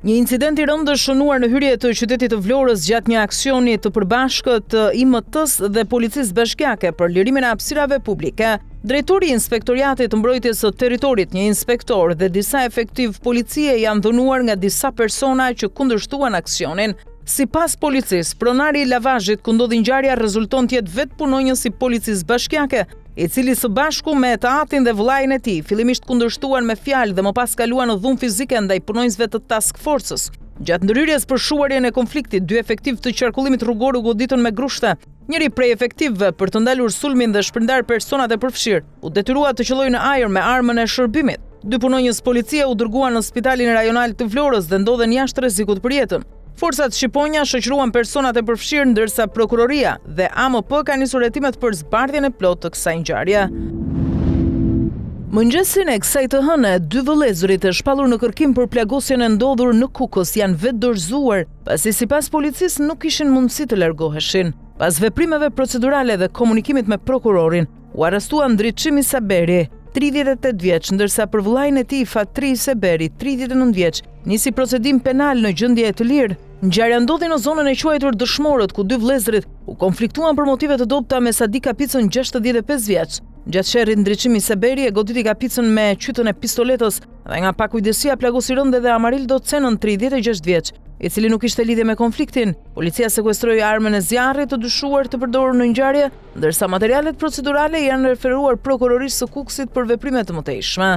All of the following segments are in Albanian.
Një incident i rëndë shënuar në hyrje të qytetit të Vlorës gjatë një aksioni të përbashkët të IMT-s dhe Policisë Bashkiake për lirimin e hapësirave publike, drejtori i Inspektoriatit të Mbrojtjes së Territorit, një inspektor dhe disa efektiv policie janë dhënuar nga disa persona që kundërshtuan aksionin. Sipas policisë, pronari i lavazhit ku ndodhi ngjarja rezulton të jetë vetë punonjës i Policisë Bashkiake, i cili së bashku me të atin dhe vëllain e tij fillimisht kundërshtuan me fjalë dhe më pas kaluan në dhunë fizike ndaj punonjësve të task forces. Gjatë ndërhyrjes për shuarjen e konfliktit, dy efektiv të qarkullimit rrugor u goditën me grushte. Njëri prej efektivëve për të ndalur sulmin dhe shpërndar personat e përfshirë, u detyrua të qëllojë në ajër me armën e shërbimit. Dy punonjës policie u dërguan në Spitalin Rajonal të Vlorës dhe ndodhen jashtë rrezikut për jetën. Forcat shqiponja shoqëruan personat e përfshirë ndërsa prokuroria dhe AMP ka nisur hetimet për zbardhjen e plotë të kësaj ngjarje. Mëngjesin e kësaj të hëne, dy vëllezërit e shpallur në kërkim për plagosjen e ndodhur në Kukës janë vetë dorëzuar, pasi sipas policisë nuk kishin mundësi të largoheshin. Pas veprimeve procedurale dhe komunikimit me prokurorin, u arrestuan Ndriçimi Saberi, 38 vjeç, ndërsa për vëllain e tij Fatri Seberi, 39 vjeç, nisi procedim penal në gjendje të lirë. Ngjarja ndodhi në zonën e quajtur Dëshmorët, ku dy vëllezërit u konfliktuan për motive të dobta me Sadi Kapicën, 65 vjeç. Gjatë sherrit Ndriçimi Seberi e goditi Kapicën me qytën e pistoletës dhe nga pakujdesia plagosi rënd edhe Amarildo Cenën, 36 vjeç, i cili nuk ishte lidhje me konfliktin. Policia sekuestroi armën e zjarrit të dyshuar të përdorur në ngjarje, ndërsa materialet procedurale janë referuar prokurorisë së Kukësit për veprime të mëtejshme.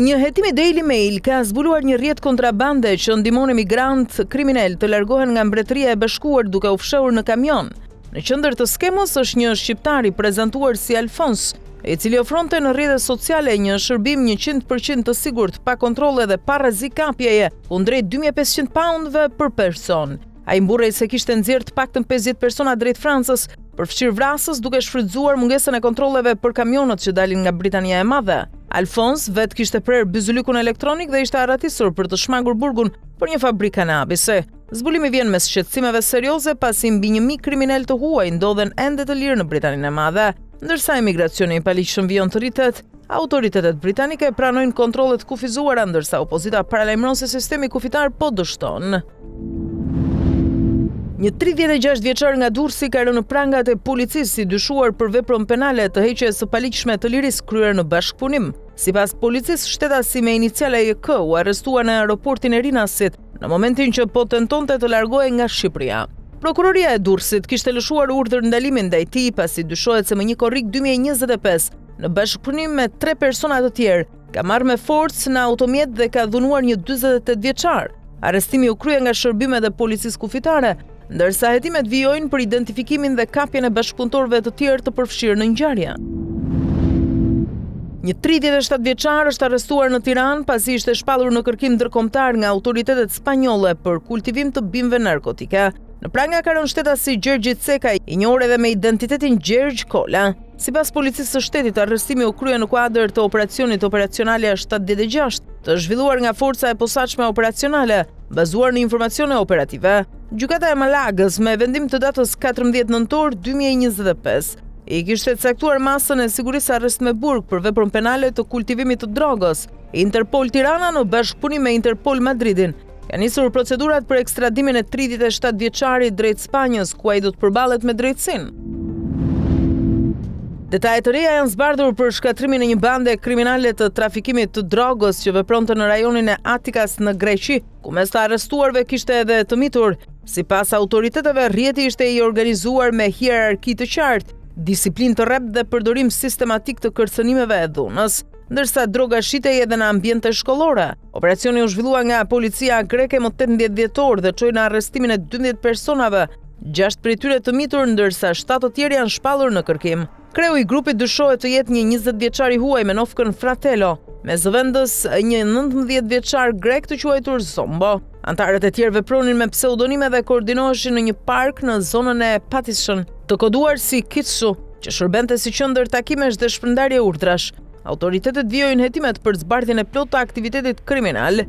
Një hetim i Daily Mail ka zbuluar një rrjet kontrabande që ndihmon emigrant kriminal të largohen nga Mbretëria e Bashkuar duke u fshehur në kamion. Në qendër të skemës është një shqiptar i prezantuar si Alfons, i cili ofronte në rrjetet sociale një shërbim 100% të sigurt, pa kontrolle dhe pa rrezik kapjeje, kundrejt 2500 poundëve për person. Ai mburrej se kishte nxjerrë të paktën 50 persona drejt Francës, përfshirë vrasës, duke shfrytzuar mungesën e kontrolleve për kamionët që dalin nga Britania e Madhe. Alfons vetë kishte prerë byzylykun elektronik dhe ishte arratisur për të shmangur burgun për një fabrikë kanabise. Zbulimi vjen mes shqetësimeve serioze pasi mbi 1000 kriminal të huaj ndodhen ende të lirë në Britaninë e Madhe, ndërsa emigracioni i paligjshëm vijon të rritet. Autoritetet britanike pranojnë kontrollet kufizuara, ndërsa opozita paralajmëron se sistemi kufitar po dështon. Një 36 vjeçar nga Durrësi ka rënë në prangat e policisë si dyshuar për veprën penale të heqjes së paligjshme të lirisë kryer në bashkëpunim. Sipas policisë, shtetasi me iniciale JK u arrestua në aeroportin e Rinasit në momentin që po tentonte të largohej nga Shqipëria. Prokuroria e Durrësit kishte lëshuar urdhër ndalimi ndaj tij pasi dyshohet se më një korrik 2025 në bashkëpunim me 3 persona të tjerë ka marrë me forcë në automjet dhe ka dhunuar një 48 vjeçar. Arrestimi u krye nga shërbimet e policisë kufitare, ndërsa hetimet vijojnë për identifikimin dhe kapjen e bashkëpunëtorëve të tjerë të përfshirë në ngjarje. Një 37 vjeçar është arrestuar në Tiranë pasi ishte shpallur në kërkim ndërkombëtar nga autoritetet spanjolle për kultivim të bimëve narkotike. Në pranga ka rënë shtetasi Gjergji Cekaj, i njohur edhe me identitetin Gjergj Kola. Sipas policisë së shtetit, arrestimi u krye në kuadër të operacionit operacionale 76, të zhvilluar nga forca e posaçme operacionale, bazuar në informacione operative. Gjykata e Malagës, me vendim të datës 14 nëntor 2025, i kishte caktuar masën e sigurisë arrest me burg për veprën penale të kultivimit të drogës. Interpol Tirana në bashkëpunim me Interpol Madridin ka nisur procedurat për ekstradimin e 37 vjeçarit drejt Spanjës, ku ai do të përballet me drejtësinë. Detajet të reja janë zbardhur për shkatrimin e një bande kriminale të trafikimit të drogës që vepronte në rajonin e Atikas në Greqi, ku mes të arrestuarve kishte edhe të mitur. Sipas autoriteteve, rrjeti ishte i organizuar me hierarki të qartë, disiplinë të rreptë dhe përdorim sistematik të kërcënimeve e dhunës, ndërsa droga shitej edhe në ambiente shkollore. Operacioni u zhvillua nga policia greke më 18 dhjetor dhe çoi në arrestimin e 12 personave, 6 prej tyre të mitur, ndërsa 7 të tjerë janë shpallur në kërkim. Kreu i grupit dyshohet të jetë një 20 vjeçar i huaj me nofkën Fratello, me zëvendës një 19 vjeçar grek të quajtur Zombo. Antarët e tjerë vepronin me pseudonime dhe koordinoheshin në një park në zonën e Patishon, të koduar si Kitsu, që shërbente si qendër takimesh dhe shpërndarje urdhrash. Autoritetet vijojnë hetimet për zbardhjen e plotë të aktivitetit kriminal.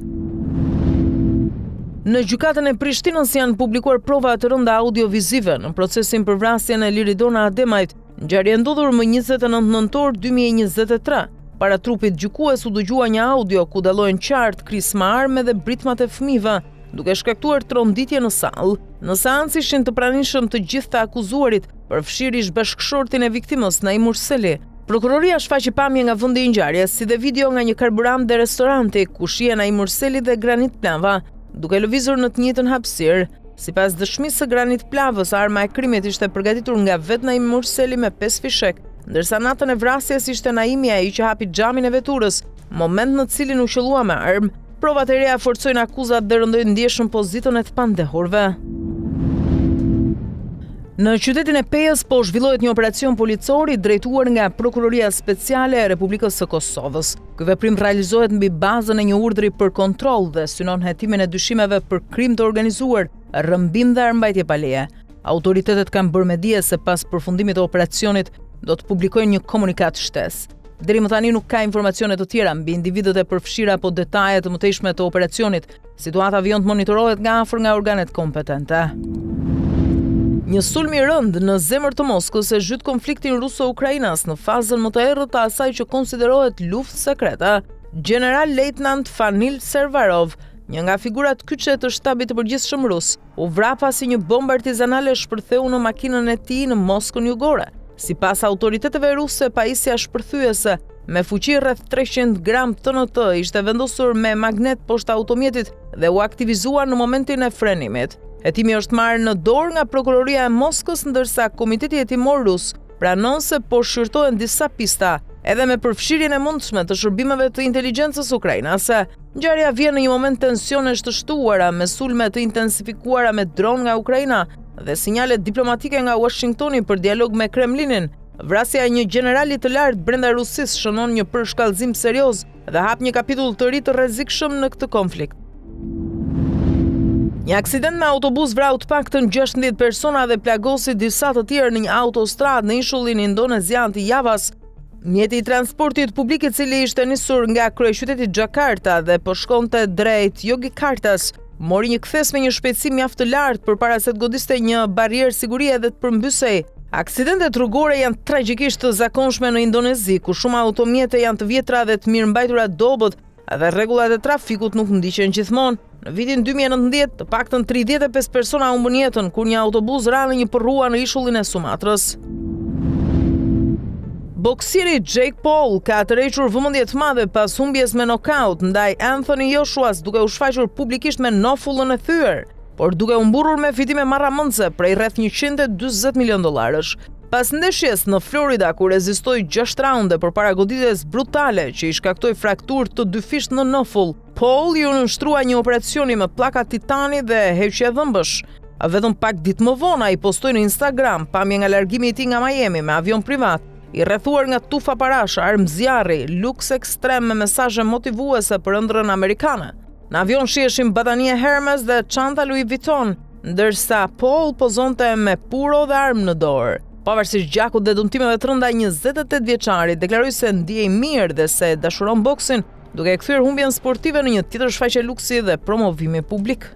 Në gjykatën e Prishtinës janë publikuar prova të rënda audiovizive në procesin për vrasjen e Liridona Ademajt, ngjarje ndodhur më 29 nëntor 2023. Para trupit gjykues u dëgjua një audio ku dallohen qartë krisma me armë dhe britmat e fëmijëve, duke shkaktuar tronditje në sallë. Në seancë ishin të pranishëm të gjithë të akuzuarit, përfshirish bashkëshortin e viktimës Naim Urseli. Prokuroria shfaqi pamje nga vendi i ngjarjes, si dhe video nga një karburant dhe restoranti ku shihen Naim Urseli dhe Granit Plava, duke lëvizur në të njëjtën hapësirë. Sipas dëshmisë së Granit Plavës, arma e krimit ishte përgatitur nga vetë Naim Urseli me 5 fishek, ndërsa natën e vrasjes ishte Naimi ai që hapi xhamin e veturës, moment në cilin u qellua me armë. Provat e reja forcojnë akuzat dhe rëndojnë ndjeshëm pozitën e të pandehurve. Në qytetin e Pejës po zhvillohet një operacion policor i drejtuar nga Prokuroria Speciale e Republikës së Kosovës. Ky veprim realizohet mbi bazën e një urdhri për kontroll dhe synon hetimin e dyshimeve për krim të organizuar, rrëmbim dhe armbajtje pa leje. Autoritetet kanë bërë me dije se pas përfundimit të operacionit do të publikojnë një komunikat shtesë. Deri më tani nuk ka informacione të tjera mbi individët e përfshira apo detajet të mëtejshme të operacionit. Situata vjen të monitorohet nga afër nga organet kompetente. Një sulm i rënd në zemër të Moskës e zhyt konfliktin ruso-ukrainas në fazën më të errët të asaj që konsiderohet luftë sekrete. General-lejtnant Fanil Servarov, një nga figurat kyçe të shtabit të përgjithshëm rus, u vra pasi një bombë artizanale shpërtheu në makinën e tij në Moskën jugore. Sipas autoriteteve ruse, pajisja shpërthyese me fuqi rreth 300 gram TNT ishte vendosur me magnet poshtë automjetit dhe u aktivizua në momentin e frenimit. Hetimi është marrë në dorë nga Prokuroria e Moskës, ndërsa Komiteti Hetimor Rus pranon se po shqyrtohen disa pista, edhe me përfshirjen e mundshme të shërbimeve të inteligjencës ukrainase. Ngjarja vjen në një moment tensionesh të shtuara me sulme të intensifikuara me dron nga Ukraina dhe sinjale diplomatike nga Washingtoni për dialog me Kremlinin. Vrasja e një generali të lartë brenda Rusisë shënon një përshkallëzim serioz dhe hap një kapitull të ri të rrezikshëm në këtë konflikt. Një aksident me autobus vrau të paktën 16 persona dhe plagosi disa të tjerë në një autostradë në ishullin indonezian të Javas. Mjeti i transportit publik i cili ishte nisur nga kryeqyteti Jakarta dhe po shkonte drejt Yogyakartas, mori një kthes me një shpejtësi mjaft të lartë përpara se të godiste një barrierë sigurie dhe të përmbysej. Aksidentet rrugore janë tragjikisht të zakonshme në Indonezi, ku shumë automjete janë të vjetra dhe të mirëmbajtura dobët, dhe rregullat e trafikut nuk ndiqen gjithmonë. Në vitin 2019, të paktën 35 persona humbën jetën kur një autobus ra në një përrua në ishullin e Sumatrës. Boksieri Jake Paul ka tërhequr vëmendje të madhe pas humbjes me nokaut ndaj Anthony Joshuas, duke u shfaqur publikisht me nofullën e thyer, por duke u mburrur me fitime marramendse prej rreth $140 milion. Pas ndeshjes në Florida, ku rezistoi 6 raunde përpara goditjes brutale që i shkaktoi frakturë të dyfisht në nofull, Paul ju nënshtrua një operacioni me pllaka titani dhe heqje dhëmbësh. Vetëm pak ditë më vonë ai postoi në Instagram pamje nga largimi i tij nga Miami me avion privat, i rrethuar nga tufa parash, armë zjarri, luks ekstrem me mesazhe motivuese për ëndrrën amerikane. Në avion shiheshin batanie Hermes dhe çanta Louis Vuitton, ndërsa Paul pozonte me puro dhe armë në dorë. Pavarësisht gjakut dhe dëmtimeve të rënda, 28 vjeçari deklaroi se ndjej mirë dhe se dashuron boksin, duke kthyer humbjen sportive në një tjetër shfaqje luksi dhe promovimi publik.